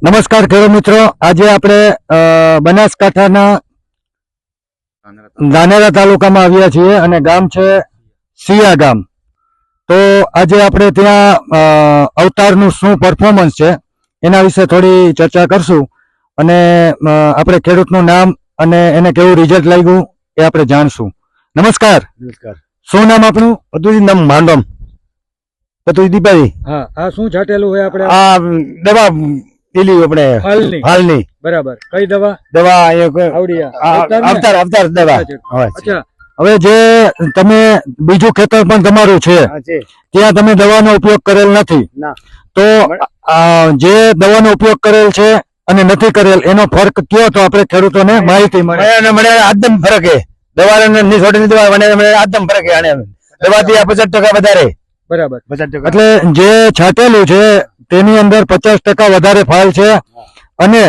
નમસ્કાર ખેડૂત મિત્રો, આજે આપણે બનાસકાંઠાના ધાનેરા તાલુકામાં આવ્યા છીએ અને ગામ છે સિયા ગામ. તો આજે આપણે ત્યાં અવતારનું શું પરફોર્મન્સ છે એના વિશે થોડી ચર્ચા કરશું અને આપણે ખેડૂતનું નામ અને એને કેવું રિઝલ્ટ લાગ્યું એ આપણે જાણશું. નમસ્કાર. નમસ્કાર. શું નામ આપણું? પતુજી નામ માંડમ. પતુજી દીપાજી. હા, આ શું છાંટેલું હોય આપણે? આ દવા પેલી આપણે હાલની. બરાબર. કઈ દવા? દવા અવતાર દવા. અચ્છા, હવે જે તમે બીજું ખેતર પણ તમારું છે ત્યાં તમે દવાનો ઉપયોગ કરેલ નથી, તો જે દવાનો ઉપયોગ કરેલ છે અને નથી કરેલ એનો ફરક કયો તો આપણે ખેડૂતોને માહિતી મળે. આદમ ફરક હે દવા છોટેની દવા આદમ ફરક હે. દવાથી 50% વધારે. બરાબર. 50%. એટલે જે છાંટેલું છે તેની અંદર 50% વધારે ફાલ છે અને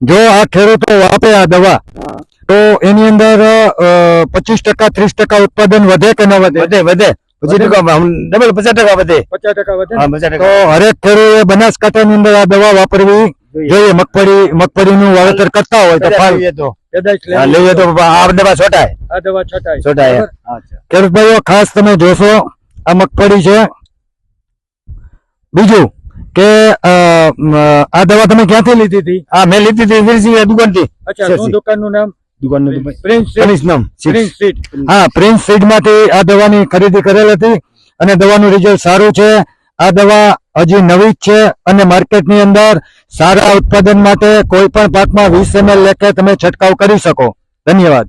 જો આ ખેડૂતો વાપરે આ દવા તો એની અંદર 25% 30% ઉત્પાદન વધે કે ન વધે? વધે. 50% ડબલ 50% વધે. 50% વધે. હા, 50%. તો હરેક ખેડૂતે બનાસકાંઠાની અંદર આ દવા વાપરવી જોઈએ. મગફળીનું વાવેતર કરતા હોય તો ફાલ લઈએ તો આ દવા છોટાય. આ દવા છટાય. છોટાય. ખેડૂત ભાઈઓ ખાસ તમે જોશો આ મગફળી છે. બીજું કે આ દવા તમે ક્યાંથી લીધી હતી? હા, મેં લીધી હતી દુકાનથી. અચ્છા, શું દુકાનનું નામ? દુકાનનું પ્રિન્સ નામ. હા, પ્રિન્સ સીડ માંથી આ દવાની ખરીદી કરેલ હતી અને દવાનું રિઝલ્ટ સારું છે. આ દવા હજી નવી જ છે અને માર્કેટની અંદર સારા ઉત્પાદન માટે કોઈ પણ પાકમાં 20 ml લેખે તમે છંટકાવ કરી શકો. ધન્યવાદ.